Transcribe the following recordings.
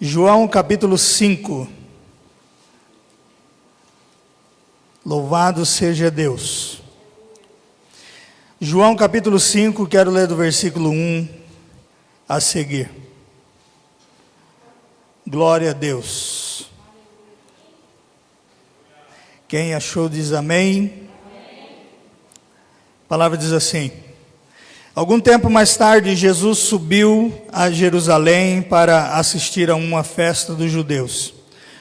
João capítulo 5. Louvado seja Deus. João capítulo 5, quero ler do versículo 1 a seguir. Glória a Deus. Quem achou diz amém. A palavra diz assim: algum tempo mais tarde, Jesus subiu a Jerusalém para assistir a uma festa dos judeus.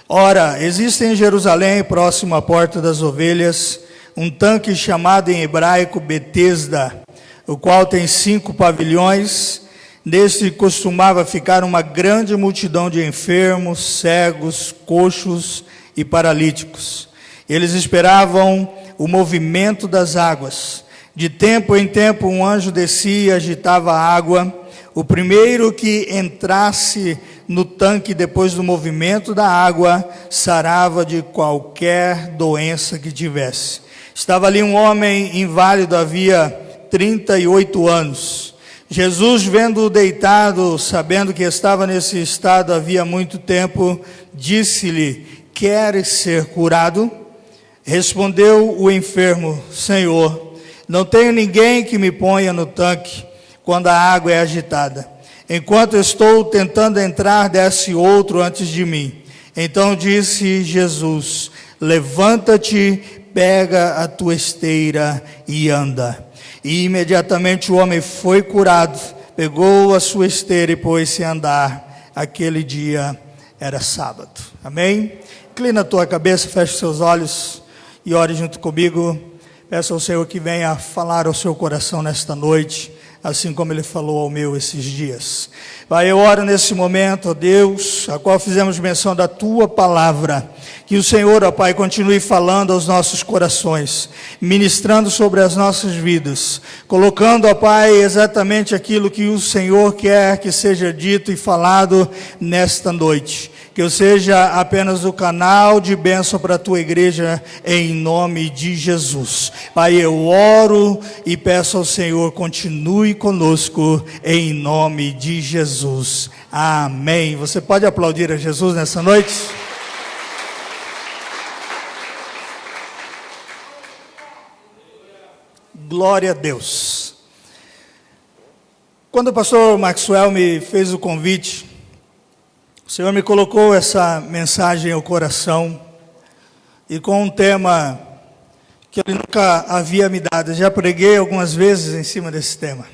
Ora, existe em Jerusalém, próximo à Porta das Ovelhas, um tanque chamado em hebraico Betesda, o qual tem 5 pavilhões. Neste costumava ficar uma grande multidão de enfermos, cegos, coxos e paralíticos. Eles esperavam o movimento das águas. De tempo em tempo um anjo descia e agitava a água. O primeiro que entrasse no tanque depois do movimento da água sarava de qualquer doença que tivesse. Estava ali um homem inválido havia 38 anos. Jesus, vendo-o deitado, sabendo que estava nesse estado havia muito tempo, disse-lhe: queres ser curado? Respondeu o enfermo: Senhor, não tenho ninguém que me ponha no tanque quando a água é agitada. Enquanto estou tentando entrar, desce outro antes de mim. Então disse Jesus: levanta-te, pega a tua esteira e anda. E imediatamente o homem foi curado, pegou a sua esteira e pôs-se a andar. Aquele dia era sábado. Amém? Inclina a tua cabeça, feche seus olhos e ore junto comigo. Peço ao Senhor que venha falar ao seu coração nesta noite, assim como Ele falou ao meu esses dias. Pai, eu oro nesse momento, ó Deus, a qual fizemos menção da Tua palavra, que o Senhor, ó Pai, continue falando aos nossos corações, ministrando sobre as nossas vidas, colocando, ó Pai, exatamente aquilo que o Senhor quer que seja dito e falado nesta noite. Que eu seja apenas o canal de bênção para a Tua igreja, em nome de Jesus. Pai, eu oro e peço ao Senhor, continue conosco, em nome de Jesus. Amém. Você pode aplaudir a Jesus nessa noite? Glória a Deus. Quando o pastor Maxwell me fez o convite, o Senhor me colocou essa mensagem ao coração, e com um tema que Ele nunca havia me dado. Eu já preguei algumas vezes em cima desse tema.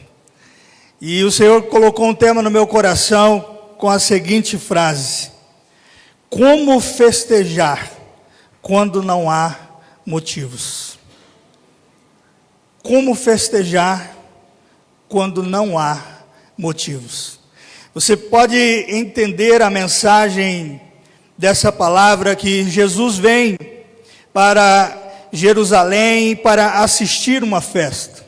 E o Senhor colocou um tema no meu coração com a seguinte frase: como festejar quando não há motivos? Como festejar quando não há motivos? Você pode entender a mensagem dessa palavra, que Jesus vem para Jerusalém para assistir uma festa.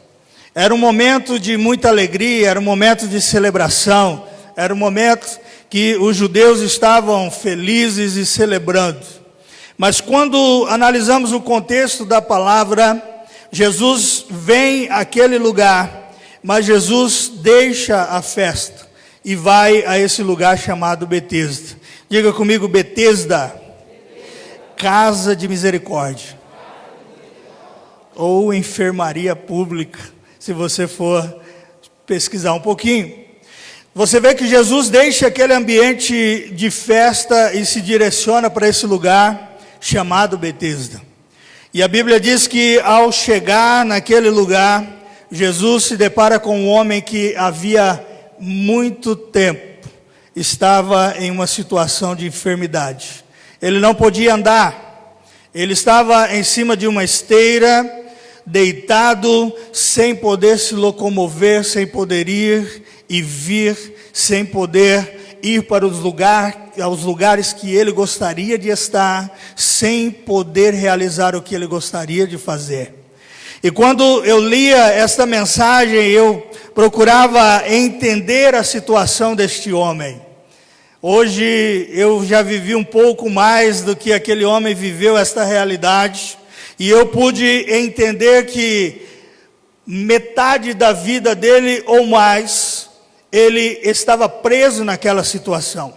Era um momento de muita alegria, era um momento de celebração, era um momento que os judeus estavam felizes e celebrando. Mas quando analisamos o contexto da palavra, Jesus vem àquele lugar, mas Jesus deixa a festa e vai a esse lugar chamado Betesda. Diga comigo: Betesda, casa de misericórdia, ou enfermaria pública, se você for pesquisar um pouquinho. Você vê que Jesus deixa aquele ambiente de festa e se direciona para esse lugar chamado Betesda. E a Bíblia diz que ao chegar naquele lugar, Jesus se depara com um homem que havia muito tempo estava em uma situação de enfermidade. Ele não podia andar. Ele estava em cima de uma esteira, deitado, sem poder se locomover, sem poder ir e vir, sem poder ir para aos lugares que ele gostaria de estar, sem poder realizar o que ele gostaria de fazer. E quando eu lia esta mensagem, eu procurava entender a situação deste homem. Hoje eu já vivi um pouco mais do que aquele homem viveu esta realidade, e eu pude entender que metade da vida dele ou mais, ele estava preso naquela situação.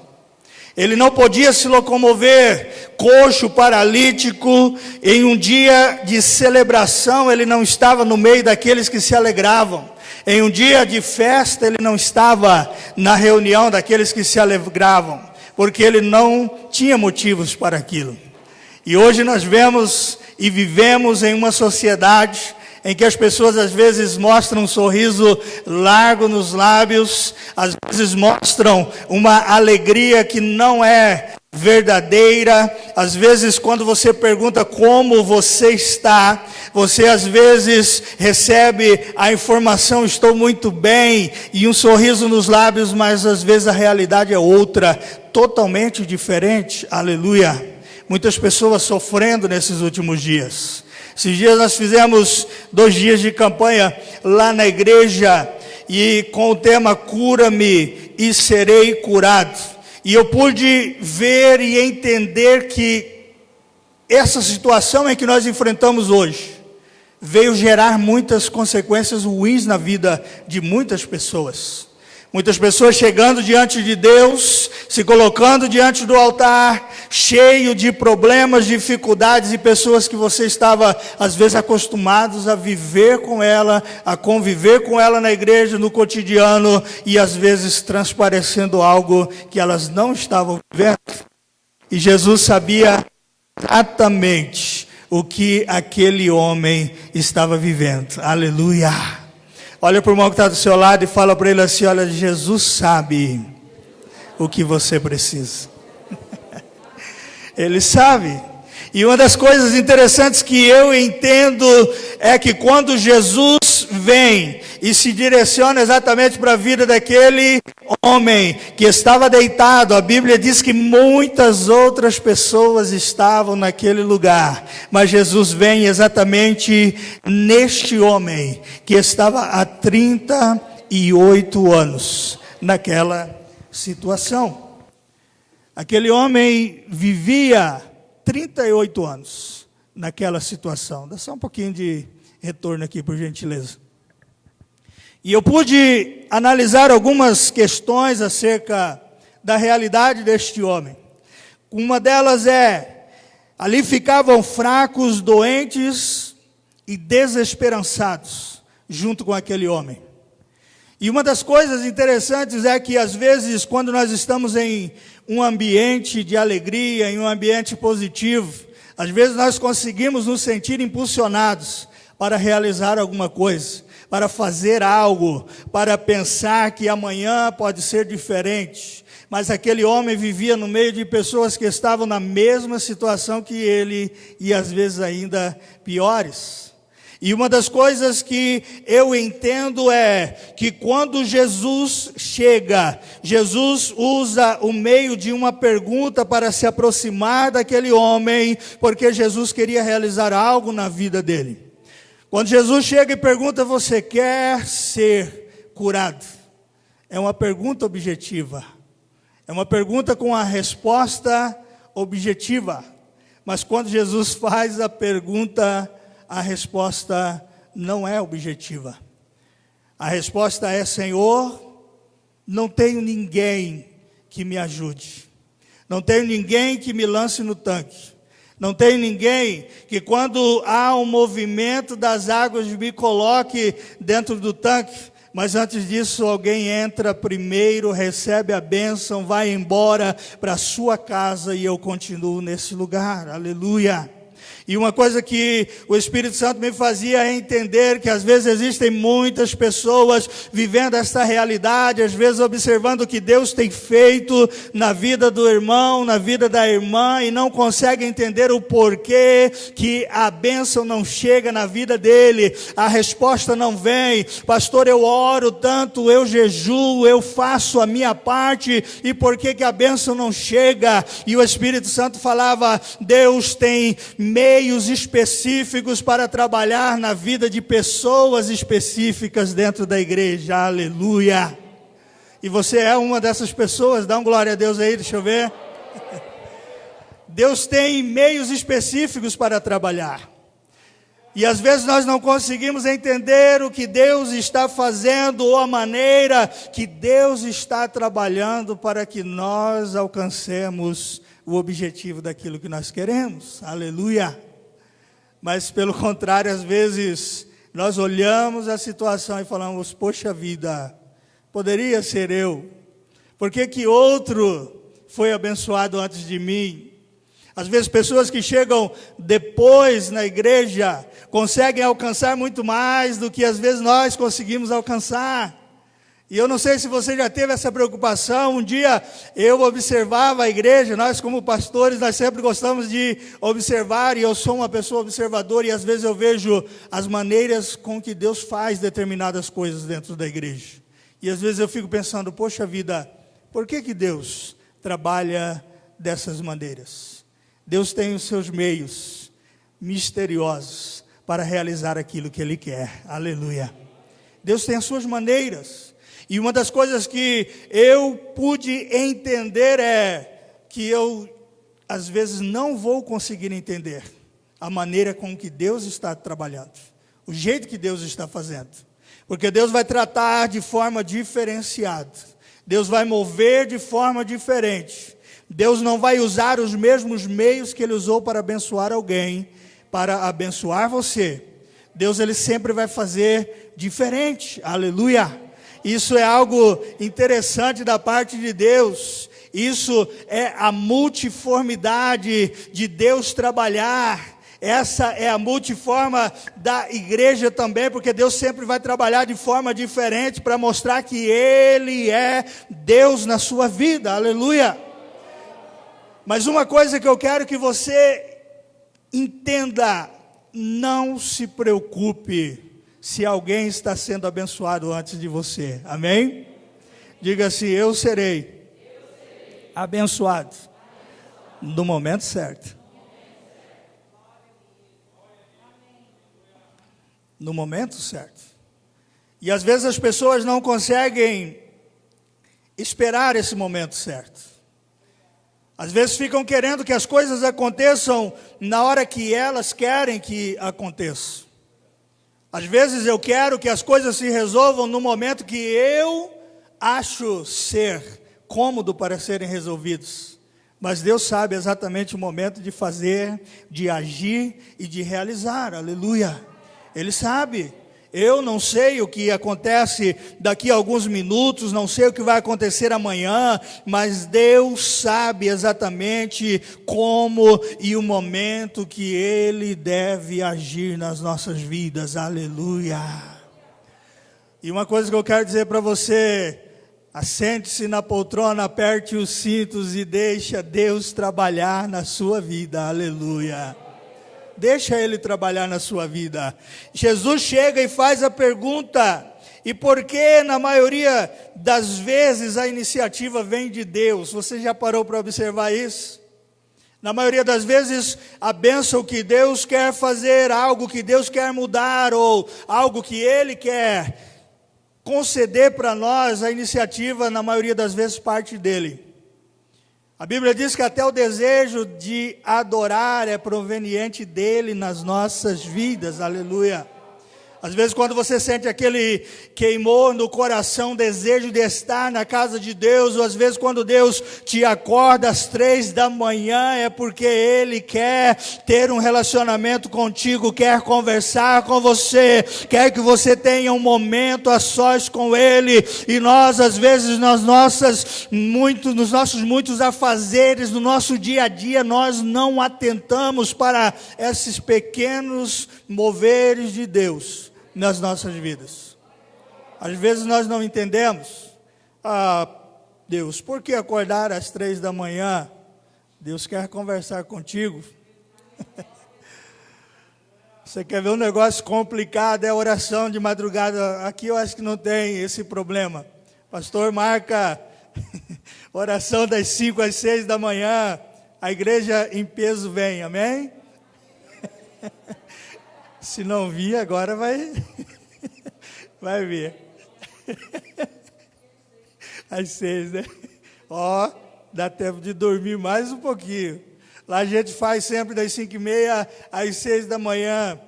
Ele não podia se locomover, coxo, paralítico. Em um dia de celebração, ele não estava no meio daqueles que se alegravam. Em um dia de festa, ele não estava na reunião daqueles que se alegravam, porque ele não tinha motivos para aquilo. E hoje nós vemos e vivemos em uma sociedade em que as pessoas às vezes mostram um sorriso largo nos lábios, às vezes mostram uma alegria que não é verdadeira. Às vezes, quando você pergunta como você está, você às vezes recebe a informação: estou muito bem, e um sorriso nos lábios, mas às vezes a realidade é outra, totalmente diferente. Aleluia. Muitas pessoas sofrendo nesses últimos dias. Esses dias nós fizemos 2 dias de campanha lá na igreja, e com o tema Cura-me e serei curado. E eu pude ver e entender que essa situação em que nós enfrentamos hoje veio gerar muitas consequências ruins na vida de muitas pessoas. Muitas pessoas chegando diante de Deus, se colocando diante do altar, cheio de problemas, dificuldades, e pessoas que você estava, às vezes, acostumados a viver com ela, a conviver com ela na igreja, no cotidiano, e às vezes transparecendo algo que elas não estavam vivendo. E Jesus sabia exatamente o que aquele homem estava vivendo. Aleluia! Olha para o irmão que está do seu lado e fala para ele assim: olha, Jesus sabe o que você precisa. Ele sabe. E uma das coisas interessantes que eu entendo é que quando Jesus vem e se direciona exatamente para a vida daquele homem que estava deitado, a Bíblia diz que muitas outras pessoas estavam naquele lugar, mas Jesus vem exatamente neste homem que estava há 38 anos naquela situação. Aquele homem vivia 38 anos naquela situação. Dá só um pouquinho de retorno aqui, por gentileza. E eu pude analisar algumas questões acerca da realidade deste homem. Uma delas é: ali ficavam fracos, doentes e desesperançados junto com aquele homem. E uma das coisas interessantes é que às vezes, quando nós estamos em um ambiente de alegria, em um ambiente positivo, às vezes nós conseguimos nos sentir impulsionados para realizar alguma coisa, para fazer algo, para pensar que amanhã pode ser diferente. Mas aquele homem vivia no meio de pessoas que estavam na mesma situação que ele, e às vezes ainda piores. E uma das coisas que eu entendo é que quando Jesus chega, Jesus usa o meio de uma pergunta para se aproximar daquele homem, porque Jesus queria realizar algo na vida dele. Quando Jesus chega e pergunta: você quer ser curado? É uma pergunta objetiva. É uma pergunta com a resposta objetiva. Mas quando Jesus faz a pergunta, a resposta não é objetiva. A resposta é: Senhor, não tenho ninguém que me ajude. Não tenho ninguém que me lance no tanque. Não tenho ninguém que, quando há um movimento das águas, me coloque dentro do tanque. Mas antes disso, alguém entra primeiro, recebe a bênção, vai embora para a sua casa, e eu continuo nesse lugar. Aleluia! E uma coisa que o Espírito Santo me fazia entender, que às vezes existem muitas pessoas vivendo essa realidade, às vezes observando o que Deus tem feito na vida do irmão, na vida da irmã, e não conseguem entender o porquê que a bênção não chega na vida dele, a resposta não vem. Pastor, eu oro tanto, eu jejuo, eu faço a minha parte, e por que a bênção não chega? E o Espírito Santo falava: Deus tem meios específicos para trabalhar na vida de pessoas específicas dentro da igreja. Aleluia! E você é uma dessas pessoas? Dá um glória a Deus aí, deixa eu ver. Deus tem meios específicos para trabalhar. E às vezes nós não conseguimos entender o que Deus está fazendo ou a maneira que Deus está trabalhando para que nós alcancemos o objetivo daquilo que nós queremos. Aleluia! Mas pelo contrário, às vezes nós olhamos a situação e falamos, poxa vida, poderia ser eu. Por que que outro foi abençoado antes de mim? Às vezes pessoas que chegam depois na igreja conseguem alcançar muito mais do que às vezes nós conseguimos alcançar. E eu não sei se você já teve essa preocupação. Um dia eu observava a igreja, nós como pastores, nós sempre gostamos de observar, e eu sou uma pessoa observadora, e às vezes eu vejo as maneiras com que Deus faz determinadas coisas dentro da igreja. E às vezes eu fico pensando, poxa vida, por que que Deus trabalha dessas maneiras? Deus tem os seus meios misteriosos para realizar aquilo que Ele quer. Aleluia. Deus tem as suas maneiras. E uma das coisas que eu pude entender é que eu, às vezes, não vou conseguir entender a maneira com que Deus está trabalhando, o jeito que Deus está fazendo. Porque Deus vai tratar de forma diferenciada. Deus vai mover de forma diferente. Deus não vai usar os mesmos meios que Ele usou para abençoar alguém, para abençoar você. Deus, Ele sempre vai fazer diferente. Aleluia! Isso é algo interessante da parte de Deus. Isso é a multiformidade de Deus trabalhar. Essa é a multiforma da igreja também, porque Deus sempre vai trabalhar de forma diferente para mostrar que Ele é Deus na sua vida. Aleluia! Mas uma coisa que eu quero que você entenda, não se preocupe se alguém está sendo abençoado antes de você. Amém? Diga assim, eu serei abençoado no momento certo. No momento certo. E às vezes as pessoas não conseguem esperar esse momento certo. Às vezes ficam querendo que as coisas aconteçam na hora que elas querem que aconteçam. Às vezes eu quero que as coisas se resolvam no momento que eu acho ser cômodo para serem resolvidos. Mas Deus sabe exatamente o momento de fazer, de agir e de realizar. Aleluia! Ele sabe. Eu não sei o que acontece daqui a alguns minutos, não sei o que vai acontecer amanhã, mas Deus sabe exatamente como e o momento que Ele deve agir nas nossas vidas. Aleluia! E uma coisa que eu quero dizer para você, assente-se na poltrona, aperte os cintos e deixa Deus trabalhar na sua vida. Aleluia! Deixa Ele trabalhar na sua vida. Jesus chega e faz a pergunta, e por que na maioria das vezes a iniciativa vem de Deus? Você já parou para observar isso? Na maioria das vezes a bênção que Deus quer fazer, algo que Deus quer mudar, ou algo que Ele quer conceder para nós, a iniciativa na maioria das vezes parte dEle. A Bíblia diz que até o desejo de adorar é proveniente dele nas nossas vidas, aleluia. Às vezes quando você sente aquele queimou no coração, desejo de estar na casa de Deus, ou às vezes quando Deus te acorda às 3 da manhã, é porque Ele quer ter um relacionamento contigo, quer conversar com você, quer que você tenha um momento a sós com Ele, e nós às vezes nos nossos muitos afazeres, no nosso dia a dia, nós não atentamos para esses pequenos moveres de Deus nas nossas vidas. Às vezes nós não entendemos. Deus, por que acordar às 3 da manhã? Deus quer conversar contigo. Você quer ver um negócio complicado, é oração de madrugada. Aqui eu acho que não tem esse problema. Pastor marca oração das 5 às 6 da manhã. A igreja em peso vem, amém? Se não vir, agora vai vir. Às 6, né? Dá tempo de dormir mais um pouquinho. Lá a gente faz sempre das 5h30 às 6 da manhã.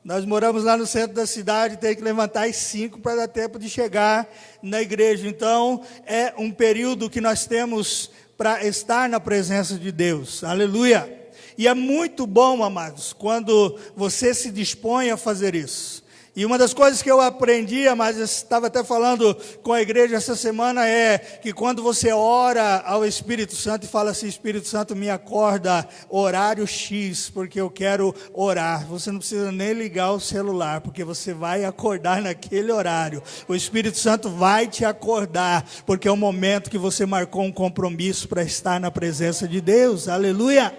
Nós moramos lá no centro da cidade, tem que levantar às 5 para dar tempo de chegar na igreja. Então, é um período que nós temos para estar na presença de Deus. Aleluia! E é muito bom, amados, quando você se dispõe a fazer isso. E uma das coisas que eu aprendi, mas eu estava até falando com a igreja essa semana, é que quando você ora ao Espírito Santo e fala assim: Espírito Santo, me acorda horário X, porque eu quero orar. Você não precisa nem ligar o celular, porque você vai acordar naquele horário. O Espírito Santo vai te acordar, porque é o momento que você marcou um compromisso para estar na presença de Deus. Aleluia!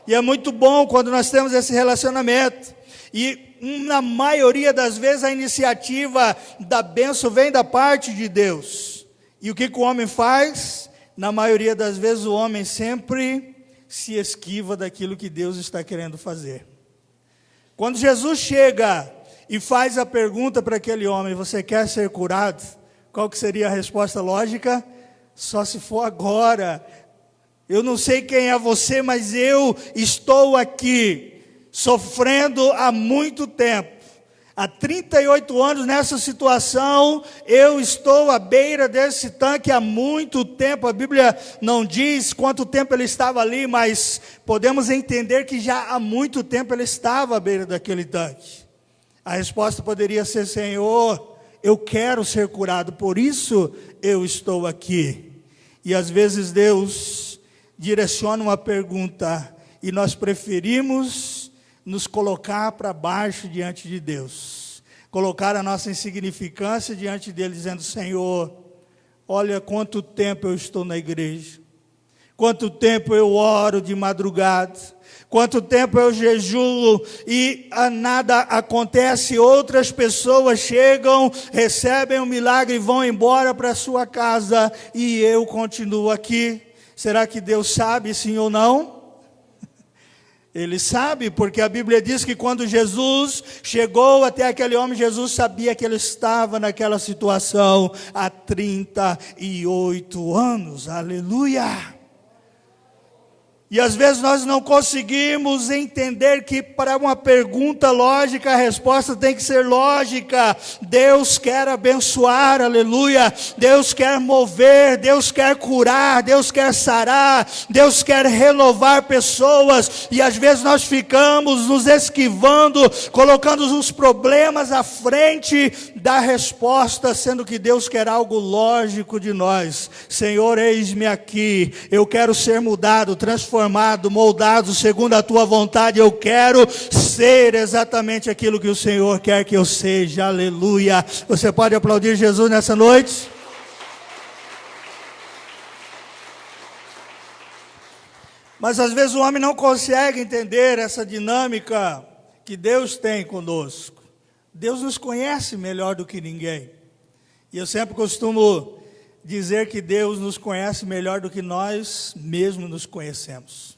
E é muito bom quando nós temos esse relacionamento. E na maioria das vezes a iniciativa da bênção vem da parte de Deus. E o que o homem faz? Na maioria das vezes o homem sempre se esquiva daquilo que Deus está querendo fazer. Quando Jesus chega e faz a pergunta para aquele homem: você quer ser curado? Qual que seria a resposta lógica? Só se for agora. Eu não sei quem é você, mas eu estou aqui sofrendo há muito tempo, há 38 anos nessa situação, eu estou à beira desse tanque há muito tempo. A Bíblia não diz quanto tempo ele estava ali, mas podemos entender que já há muito tempo ele estava à beira daquele tanque. A resposta poderia ser: Senhor, eu quero ser curado, por isso eu estou aqui. E às vezes Deus direciona uma pergunta e nós preferimos nos colocar para baixo diante de Deus, colocar a nossa insignificância diante dele, dizendo: Senhor, olha quanto tempo eu estou na igreja, quanto tempo eu oro de madrugada, quanto tempo eu jejuo e nada acontece. Outras pessoas chegam, recebem um milagre e vão embora para a sua casa, e eu continuo aqui. Será que Deus sabe sim ou não? Ele sabe, porque a Bíblia diz que quando Jesus chegou até aquele homem, Jesus sabia que ele estava naquela situação há 38 anos. Aleluia! E às vezes nós não conseguimos entender que para uma pergunta lógica, a resposta tem que ser lógica. Deus quer abençoar, aleluia. Deus quer mover, Deus quer curar, Deus quer sarar, Deus quer renovar pessoas. E às vezes nós ficamos nos esquivando, colocando os problemas à frente da resposta, sendo que Deus quer algo lógico de nós. Senhor, eis-me aqui, eu quero ser mudado, transformado, moldado segundo a tua vontade. Eu quero ser exatamente aquilo que o Senhor quer que eu seja. Aleluia! Você pode aplaudir Jesus nessa noite? Mas às vezes o homem não consegue entender essa dinâmica que Deus tem conosco. Deus nos conhece melhor do que ninguém. E eu sempre costumo dizer que Deus nos conhece melhor do que nós mesmos nos conhecemos.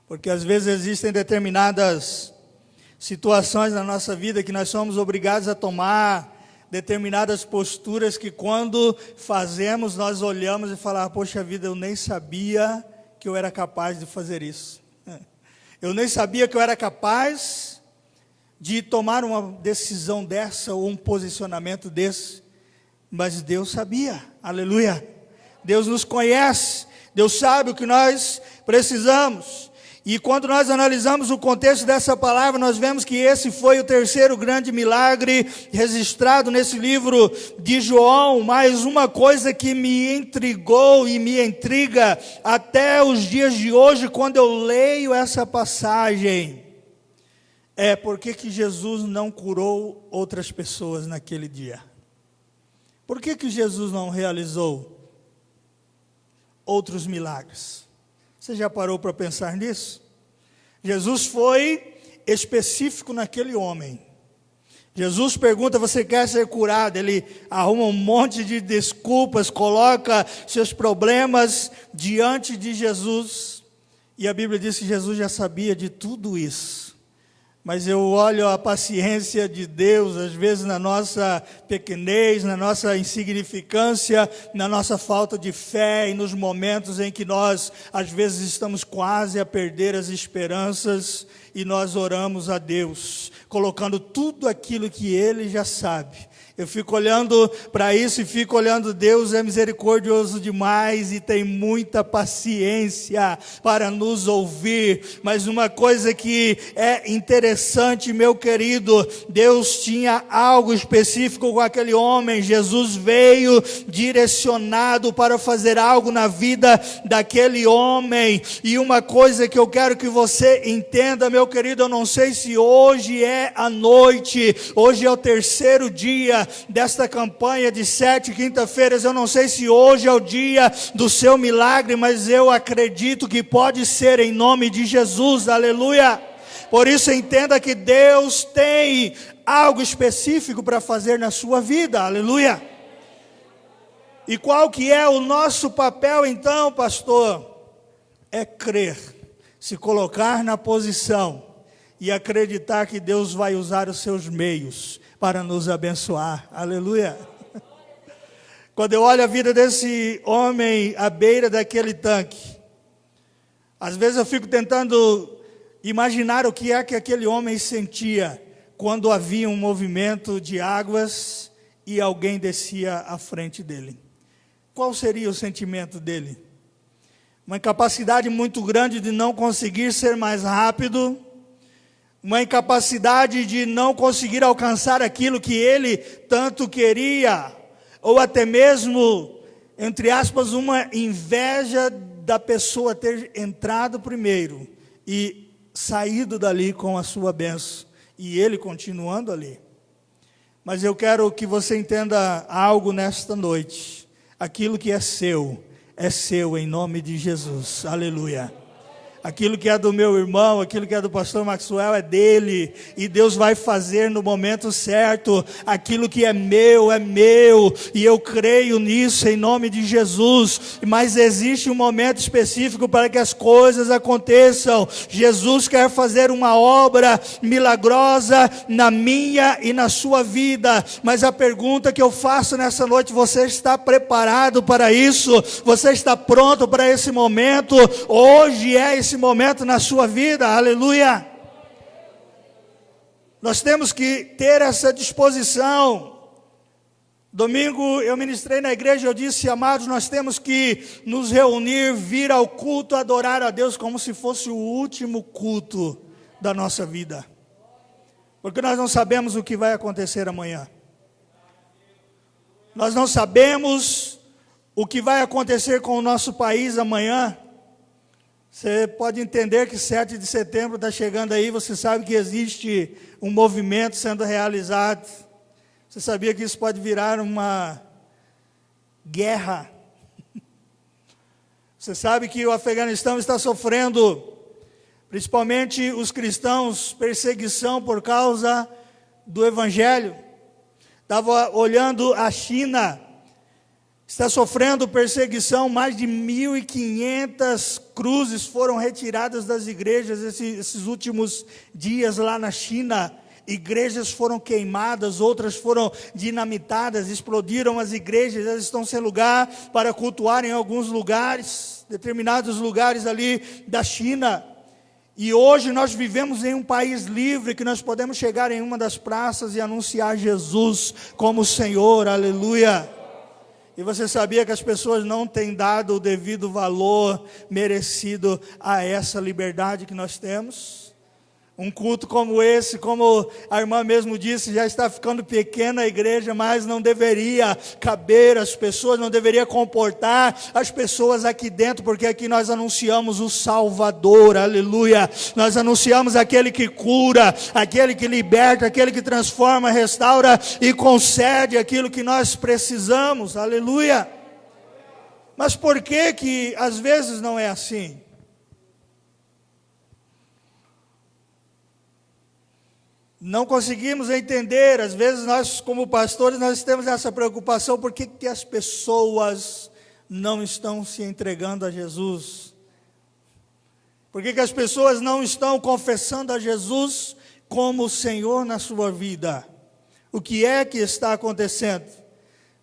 Porque às vezes existem determinadas situações na nossa vida que nós somos obrigados a tomar determinadas posturas que quando fazemos nós olhamos e falamos: poxa vida, eu nem sabia que eu era capaz de fazer isso. Eu nem sabia que eu era capaz de tomar uma decisão dessa ou um posicionamento desse. Mas Deus sabia, aleluia. Deus nos conhece, Deus sabe o que nós precisamos. E quando nós analisamos o contexto dessa palavra, nós vemos que esse foi o terceiro grande milagre registrado nesse livro de João. Mas uma coisa que me intrigou e me intriga até os dias de hoje, quando eu leio essa passagem, é por que Jesus não curou outras pessoas naquele dia? Por que Jesus não realizou outros milagres? Você já parou para pensar nisso? Jesus foi específico naquele homem. Jesus pergunta: você quer ser curado? Ele arruma um monte de desculpas, coloca seus problemas diante de Jesus. E a Bíblia diz que Jesus já sabia de tudo isso. Mas eu olho a paciência de Deus, às vezes na nossa pequenez, na nossa insignificância, na nossa falta de fé e nos momentos em que nós, às vezes, estamos quase a perder as esperanças e nós oramos a Deus, colocando tudo aquilo que Ele já sabe. Eu fico olhando para isso e fico olhando, Deus é misericordioso demais e tem muita paciência para nos ouvir. Mas uma coisa que é interessante, meu querido, Deus tinha algo específico com aquele homem. Jesus veio direcionado para fazer algo na vida daquele homem. E uma coisa que eu quero que você entenda, meu querido, eu não sei se hoje é a noite, hoje é o terceiro dia desta campanha de 7 quinta-feiras, eu não sei se hoje é o dia do seu milagre, mas eu acredito que pode ser em nome de Jesus, aleluia. Por isso entenda que Deus tem algo específico para fazer na sua vida, aleluia. E qual que é o nosso papel então, pastor? É crer, se colocar na posição e acreditar que Deus vai usar os seus meios para nos abençoar, aleluia. Quando eu olho a vida desse homem à beira daquele tanque, às vezes eu fico tentando imaginar o que é que aquele homem sentia quando havia um movimento de águas e alguém descia à frente dele. Qual seria o sentimento dele? Uma incapacidade muito grande de não conseguir ser mais rápido, uma incapacidade de não conseguir alcançar aquilo que ele tanto queria, ou até mesmo, entre aspas, uma inveja da pessoa ter entrado primeiro e saído dali com a sua bênção, e ele continuando ali. Mas eu quero que você entenda algo nesta noite. Aquilo que é seu em nome de Jesus, aleluia. Aquilo que é do meu irmão, aquilo que é do pastor Maxwell é dele, e Deus vai fazer no momento certo. Aquilo que é meu, e eu creio nisso em nome de Jesus. Mas existe um momento específico para que as coisas aconteçam. Jesus quer fazer uma obra milagrosa na minha e na sua vida, mas a pergunta que eu faço nessa noite: você está preparado para isso? Você está pronto para esse momento? Hoje é esse momento na sua vida, aleluia. Nós temos que ter essa disposição. Domingo eu ministrei na igreja, eu disse: amados, nós temos que nos reunir, vir ao culto, adorar a Deus como se fosse o último culto da nossa vida, porque nós não sabemos o que vai acontecer amanhã. Nós não sabemos o que vai acontecer com o nosso país amanhã. Você pode entender que 7 de setembro está chegando aí, você sabe que existe um movimento sendo realizado. Você sabia que isso pode virar uma guerra? Você sabe que o Afeganistão está sofrendo, principalmente os cristãos, perseguição por causa do Evangelho. Estava olhando a China, está sofrendo perseguição, mais de 1.500 cruzes foram retiradas das igrejas esses últimos dias lá na China. Igrejas foram queimadas, outras foram dinamitadas, explodiram as igrejas, elas estão sem lugar para cultuar em alguns lugares, determinados lugares ali da China. E hoje nós vivemos em um país livre, que nós podemos chegar em uma das praças e anunciar Jesus como Senhor, aleluia. E você sabia que as pessoas não têm dado o devido valor merecido a essa liberdade que nós temos? Um culto como esse, como a irmã mesmo disse, já está ficando pequena a igreja, mas não deveria caber as pessoas, não deveria comportar as pessoas aqui dentro, porque aqui nós anunciamos o Salvador, aleluia. Nós anunciamos aquele que cura, aquele que liberta, aquele que transforma, restaura e concede aquilo que nós precisamos, aleluia. Mas por que às vezes não é assim? Não conseguimos entender, às vezes nós como pastores, nós temos essa preocupação, por que as pessoas não estão se entregando a Jesus? Por que as pessoas não estão confessando a Jesus como Senhor na sua vida. O que é que está acontecendo?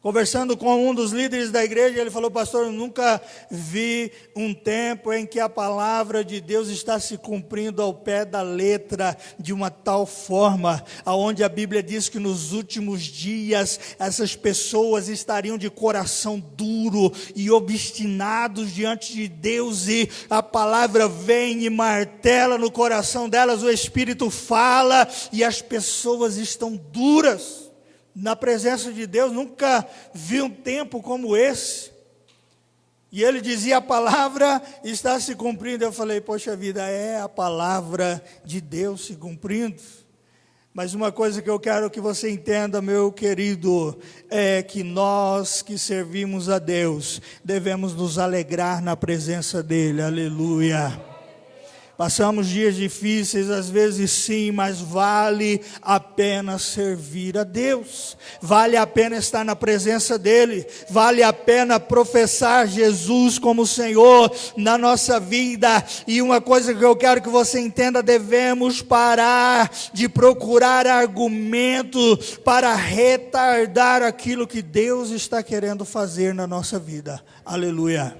Conversando com um dos líderes da igreja, ele falou: pastor, eu nunca vi um tempo em que a palavra de Deus está se cumprindo ao pé da letra, de uma tal forma, aonde a Bíblia diz que nos últimos dias, essas pessoas estariam de coração duro e obstinados diante de Deus, e a palavra vem e martela no coração delas, o Espírito fala, e as pessoas estão duras na presença de Deus. Nunca vi um tempo como esse. E ele dizia: a palavra está se cumprindo. Eu falei: poxa vida, é a palavra de Deus se cumprindo. Mas uma coisa que eu quero que você entenda, meu querido, é que nós que servimos a Deus, devemos nos alegrar na presença dEle. Aleluia. Passamos dias difíceis, às vezes sim, mas vale a pena servir a Deus, vale a pena estar na presença dEle, vale a pena professar Jesus como Senhor na nossa vida. E uma coisa que eu quero que você entenda: devemos parar de procurar argumento para retardar aquilo que Deus está querendo fazer na nossa vida. Aleluia.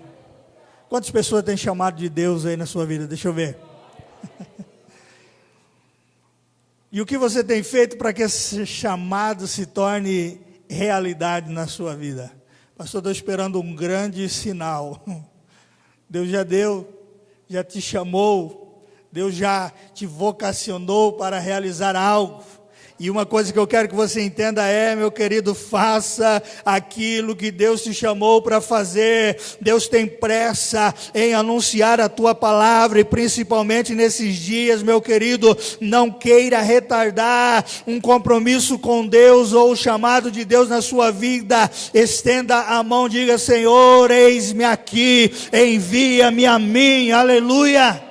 Quantas pessoas têm chamado de Deus aí na sua vida? Deixa eu ver. E o que você tem feito para que esse chamado se torne realidade na sua vida? Pastor, estou esperando um grande sinal. Deus já deu, já te chamou, Deus já te vocacionou para realizar algo. E uma coisa que eu quero que você entenda é, meu querido, faça aquilo que Deus te chamou para fazer. Deus tem pressa em anunciar a tua palavra, e principalmente nesses dias, meu querido, não queira retardar um compromisso com Deus ou o chamado de Deus na sua vida. Estenda a mão, diga: Senhor, eis-me aqui, envia-me a mim. Aleluia.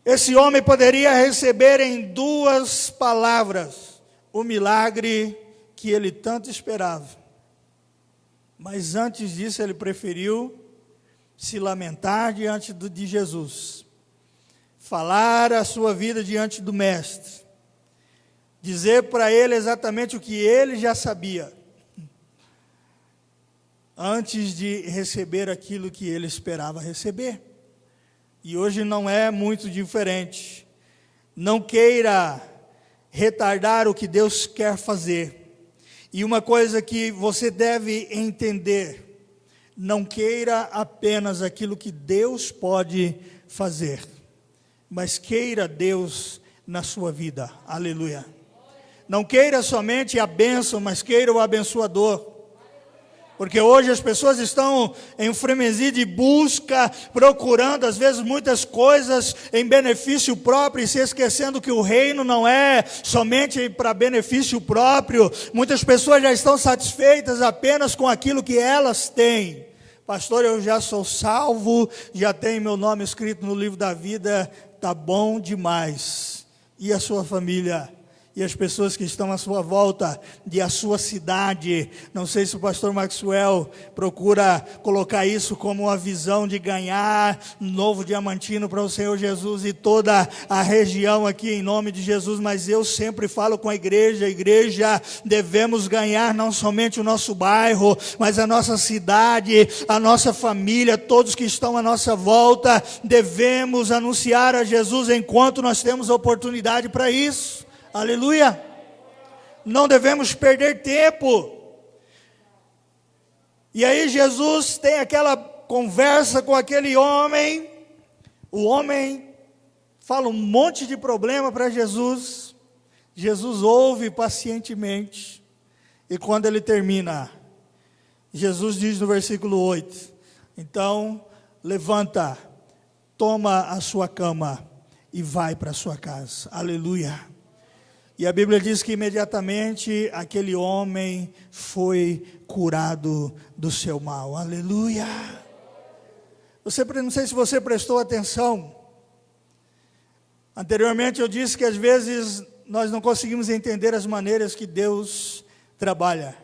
Esse homem poderia receber em 2 palavras o milagre que ele tanto esperava. Mas antes disso, ele preferiu se lamentar diante de Jesus, falar a sua vida diante do Mestre, dizer para ele exatamente o que ele já sabia, antes de receber aquilo que ele esperava receber. E hoje não é muito diferente. Não queira retardar o que Deus quer fazer. E uma coisa que você deve entender: não queira apenas aquilo que Deus pode fazer, mas queira Deus na sua vida. Aleluia. Não queira somente a bênção, mas queira o abençoador. Porque hoje as pessoas estão em um frenesi de busca, procurando às vezes muitas coisas em benefício próprio, e se esquecendo que o reino não é somente para benefício próprio. Muitas pessoas já estão satisfeitas apenas com aquilo que elas têm. Pastor, eu já sou salvo, já tenho meu nome escrito no livro da vida, tá bom demais. E a sua família? E as pessoas que estão à sua volta, de a sua cidade? Não sei se o pastor Maxwell procura colocar isso como uma visão de ganhar Novo Diamantino para o Senhor Jesus e toda a região aqui, em nome de Jesus. Mas eu sempre falo com a igreja: devemos ganhar não somente o nosso bairro, mas a nossa cidade, a nossa família, todos que estão à nossa volta. Devemos anunciar a Jesus enquanto nós temos oportunidade para isso. Aleluia. Não devemos perder tempo. E aí Jesus tem aquela conversa com aquele homem. O homem fala um monte de problema para Jesus. Jesus ouve pacientemente. E quando ele termina, Jesus diz no versículo 8: então levanta, toma a sua cama e vai para a sua casa. Aleluia. E a Bíblia diz que imediatamente aquele homem foi curado do seu mal. Aleluia. Não sei se você prestou atenção. Anteriormente eu disse que às vezes nós não conseguimos entender as maneiras que Deus trabalha.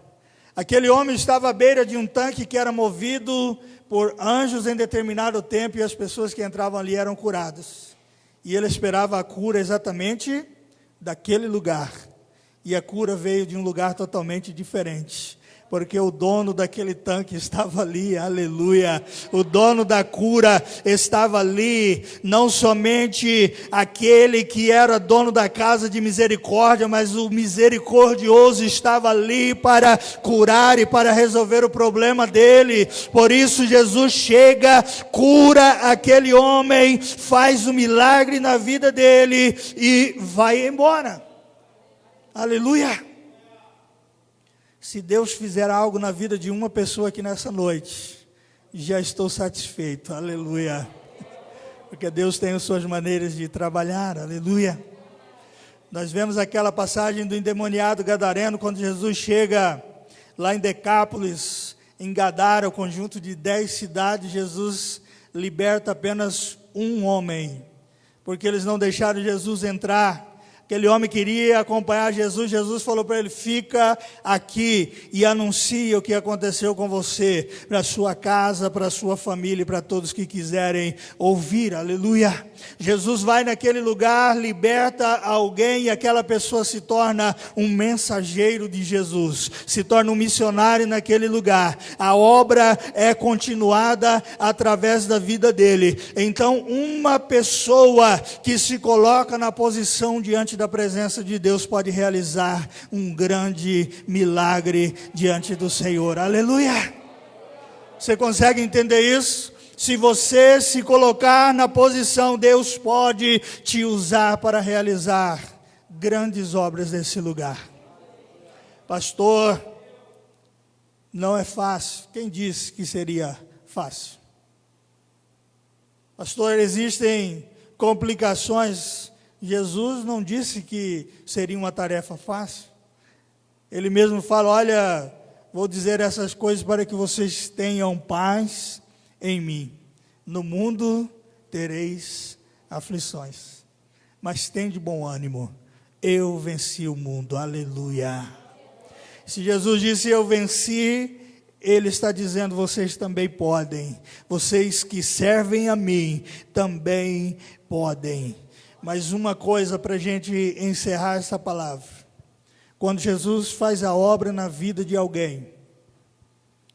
Aquele homem estava à beira de um tanque que era movido por anjos em determinado tempo, e as pessoas que entravam ali eram curadas. E ele esperava a cura exatamente daquele lugar. E a cura veio de um lugar totalmente diferente. Porque o dono daquele tanque estava ali, aleluia. O dono da cura estava ali, não somente aquele que era dono da casa de misericórdia, mas o misericordioso estava ali para curar e para resolver o problema dele. Por isso Jesus chega, cura aquele homem, faz um milagre na vida dele e vai embora. Aleluia. Se Deus fizer algo na vida de uma pessoa aqui nessa noite, já estou satisfeito, aleluia. Porque Deus tem as suas maneiras de trabalhar, aleluia. Nós vemos aquela passagem do endemoniado gadareno, quando Jesus chega lá em Decápolis, em Gadara, o conjunto de 10 cidades, Jesus liberta apenas um homem, porque eles não deixaram Jesus entrar. Aquele homem queria acompanhar Jesus, Jesus falou para ele, fica aqui e anuncia o que aconteceu com você, para a sua casa, para a sua família e para todos que quiserem ouvir, aleluia. Jesus vai naquele lugar, liberta alguém e aquela pessoa se torna um mensageiro de Jesus, se torna um missionário naquele lugar. A obra é continuada através da vida dele. Então, uma pessoa que se coloca na posição diante da presença de Deus pode realizar um grande milagre diante do Senhor, aleluia. Você consegue entender isso? Se você se colocar na posição, Deus pode te usar para realizar grandes obras nesse lugar. Pastor, não é fácil. Quem disse que seria fácil? Pastor, existem complicações. Jesus não disse que seria uma tarefa fácil. Ele mesmo fala, olha, vou dizer essas coisas para que vocês tenham paz em mim. No mundo tereis aflições, mas tende bom ânimo. Eu venci o mundo, aleluia. Se Jesus disse eu venci, Ele está dizendo, vocês também podem. Vocês que servem a mim, também podem. Mas uma coisa para a gente encerrar essa palavra. Quando Jesus faz a obra na vida de alguém,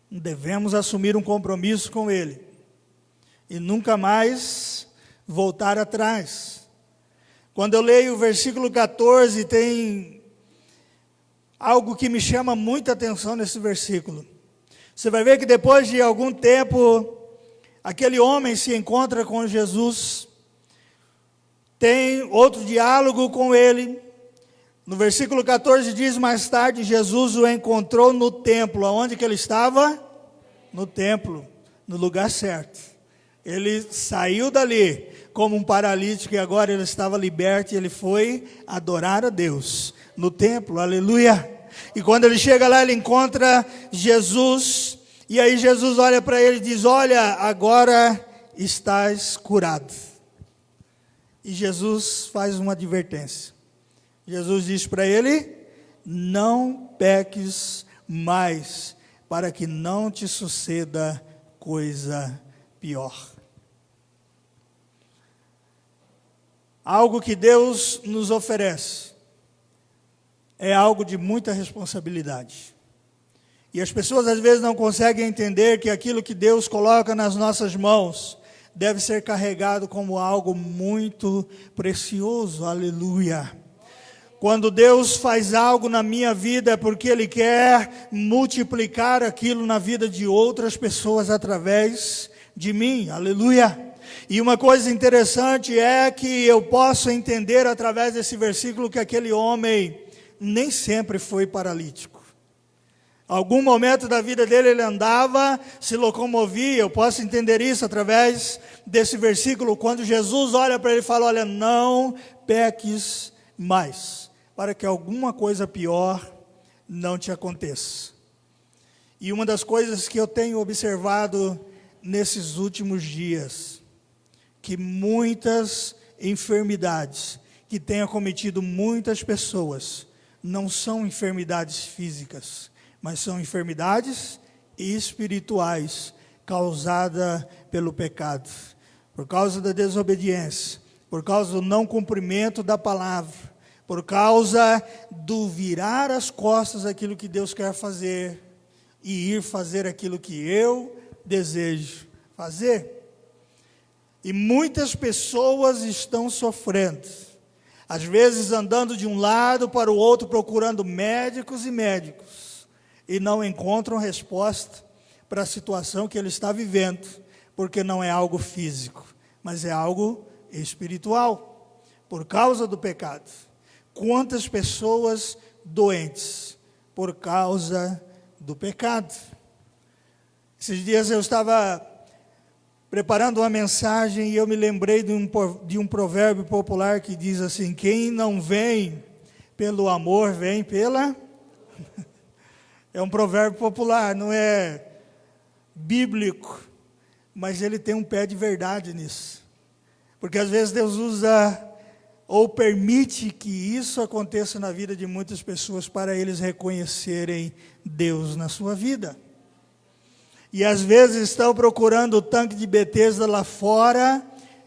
devemos assumir um compromisso com Ele. E nunca mais voltar atrás. Quando eu leio o versículo 14, tem algo que me chama muita atenção nesse versículo. Você vai ver que depois de algum tempo, aquele homem se encontra com Jesus, tem outro diálogo com ele. No versículo 14 diz, mais tarde Jesus o encontrou no templo. Aonde que ele estava? No templo, no lugar certo. Ele saiu dali como um paralítico e agora ele estava liberto e ele foi adorar a Deus no templo, aleluia. E quando ele chega lá, ele encontra Jesus, e aí Jesus olha para ele e diz, olha, agora estás curado. E Jesus faz uma advertência. Jesus diz para ele, não peques mais, para que não te suceda coisa pior. Algo que Deus nos oferece é algo de muita responsabilidade. E as pessoas às vezes não conseguem entender que aquilo que Deus coloca nas nossas mãos deve ser carregado como algo muito precioso, aleluia. Quando Deus faz algo na minha vida é porque Ele quer multiplicar aquilo na vida de outras pessoas através de mim, aleluia. E uma coisa interessante é que eu posso entender através desse versículo que aquele homem nem sempre foi paralítico. Algum momento da vida dele ele andava, se locomovia. Eu posso entender isso através desse versículo, quando Jesus olha para ele e fala, olha, não peques mais, para que alguma coisa pior não te aconteça. E uma das coisas que eu tenho observado nesses últimos dias, que muitas enfermidades que têm acometido muitas pessoas, não são enfermidades físicas, mas são enfermidades espirituais, causadas pelo pecado, por causa da desobediência. por causa do não cumprimento da palavra, por causa do virar as costas àquilo que Deus quer fazer e ir fazer aquilo que eu desejo fazer. E muitas pessoas estão sofrendo, às vezes andando de um lado para o outro, procurando médicos e médicos, e não encontram resposta para a situação que ele está vivendo, porque não é algo físico, mas é algo espiritual, por causa do pecado. Quantas pessoas doentes por causa do pecado. Esses dias eu estava preparando uma mensagem e eu me lembrei de um provérbio popular que diz assim: quem não vem pelo amor, vem pela... É um provérbio popular, não é bíblico, mas ele tem um pé de verdade nisso. Porque às vezes Deus usa ou permite que isso aconteça na vida de muitas pessoas para eles reconhecerem Deus na sua vida. E às vezes estão procurando o tanque de Betesda lá fora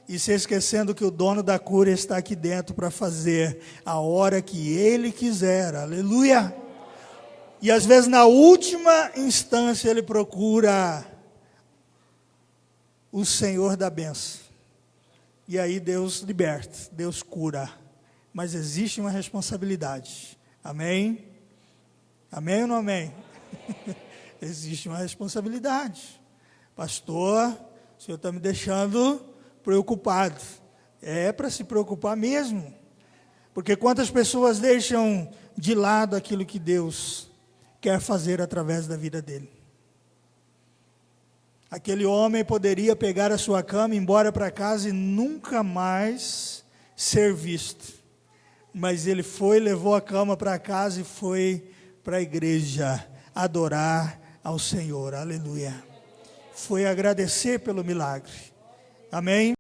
e se esquecendo que o dono da cura está aqui dentro para fazer a hora que Ele quiser. Aleluia! E às vezes na última instância ele procura o Senhor da bênção. E aí Deus liberta, Deus cura. Mas existe uma responsabilidade. Amém? Amém ou não amém? Existe uma responsabilidade. Pastor, o senhor está me deixando preocupado. É para se preocupar mesmo. Porque quantas pessoas deixam de lado aquilo que Deus quer fazer através da vida dele. Aquele homem poderia pegar a sua cama, ir embora para casa e nunca mais ser visto. Mas ele foi, levou a cama para casa e foi para a igreja adorar ao Senhor. Aleluia. Foi agradecer pelo milagre. Amém?